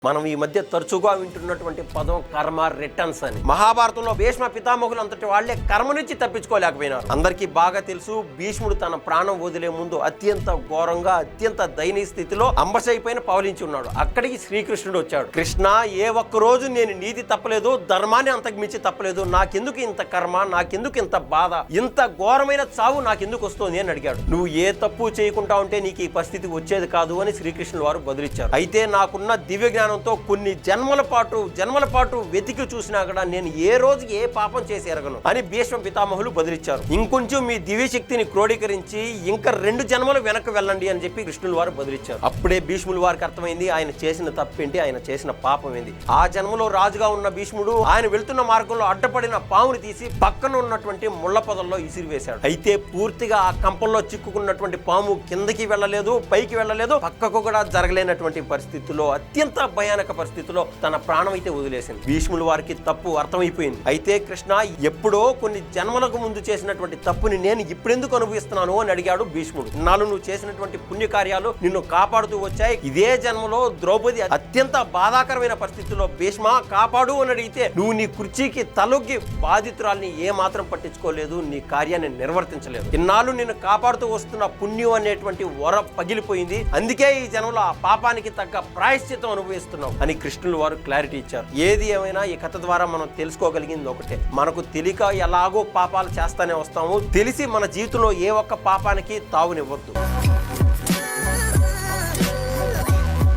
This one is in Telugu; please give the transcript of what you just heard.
మనం ఈ మధ్య తరచుగా వింటున్నటువంటి పదం కర్మ రిటర్న్స్ అని. మహాభారతంలో భీష్మ పితామహులు అంతటి వాళ్లే కర్మ నుంచి తప్పించుకోలేకపోయినారు. అందరికీ బాగా తెలుసు, భీష్ముడు తన ప్రాణం వదిలే ముందు అత్యంత ఘోరంగా, అత్యంత దయనీయ స్థితిలో అంబశైపైన పవలించి ఉన్నాడు. అక్కడికి శ్రీకృష్ణుడు వచ్చాడు. కృష్ణ, ఏ ఒక్క రోజు నేను నీతి తప్పలేదు, ధర్మాన్ని అంతకు మించి తప్పలేదు, నాకెందుకు ఇంత కర్మ, నాకెందుకు ఇంత బాధ, ఇంత ఘోరమైన చావు నాకెందుకు వస్తుంది అని అడిగాడు. నువ్వు ఏ తప్పు చేయకుండా ఉంటే నీకు ఈ పరిస్థితి వచ్చేది కాదు అని శ్రీకృష్ణుడు వారు బదులిచ్చారు. అయితే నాకున్న దివ్య జ్ఞానంతో కొన్ని జన్మల పాటు వెతికి చూసినా కూడా నేను ఏ రోజుకి ఏ పాపం చేసి ఎరగను అని భీష్మ పితామహులు బదిలిచ్చారు. ఇంకొంచెం మీ దివ్య శక్తిని క్రోడీకరించి ఇంకా 2 జన్మలు వెనక్కి వెళ్ళండి అని చెప్పి కృష్ణుల వారు బదిలిచ్చారు. అప్పుడే భీష్ముల వారికి అర్థమైంది ఆయన చేసిన తప్పేంటి, ఆయన చేసిన పాపం ఏంది. ఆ జన్మలో రాజుగా ఉన్న భీష్ముడు ఆయన వెళ్తున్న మార్గంలో అడ్డపడిన పాముని తీసి పక్కన ఉన్నటువంటి ముళ్ళ పొదల్లో ఇసిరివేశాడు. అయితే పూర్తిగా ఆ కంపంలో చిక్కుకున్నటువంటి పాము కిందకి వెళ్ళలేదు, పైకి వెళ్ళలేదు, పక్కకు కూడా జరగలేనటువంటి పరిస్థితుల్లో, అత్యంత భయానక పరిస్థితిలో తన ప్రాణం అయితే వదిలేసింది. భీష్ముల వారికి తప్పు అర్థమైపోయింది. అయితే కృష్ణ, ఎప్పుడో కొన్ని జన్మలకు ముందు చేసినటువంటి తప్పుని నేను ఇప్పుడెందుకు అనుభవిస్తున్నాను అని అడిగాడు భీష్ముడు. ఇన్నాళ్ళు నువ్వు చేసినటువంటి పుణ్యకార్యాలు నిన్ను కాపాడుతూ వచ్చాయి. ఇదే జన్మలో ద్రౌపది అత్యంత బాధాకరమైన పరిస్థితుల్లో భీష్మ కాపాడు అని అడిగితే నువ్వు నీ కుర్చీకి తలొగ్గి బాధితురాల్ని ఏ మాత్రం పట్టించుకోలేదు, నీ కార్యాన్ని నిర్వర్తించలేదు. ఇన్నాళ్ళు నిన్ను కాపాడుతూ వస్తున్న పుణ్యం అనేటువంటి వర పగిలిపోయింది. అందుకే ఈ జన్మలో ఆ పాపానికి తగ్గ ప్రాయశ్చితం అనుభవిస్తున్నావు అని కృష్ణుల వారు క్లారిటీ ఇచ్చారు. ఏది ఏమైనా ఈ కథ ద్వారా మనం తెలుసుకోగలిగింది ఒకటే, మనకు తెలియక ఎలాగో పాపాలు చేస్తానే వస్తాము, తెలిసి మన జీవితంలో ఏ ఒక్క పాపానికి తావునివ్వద్దు.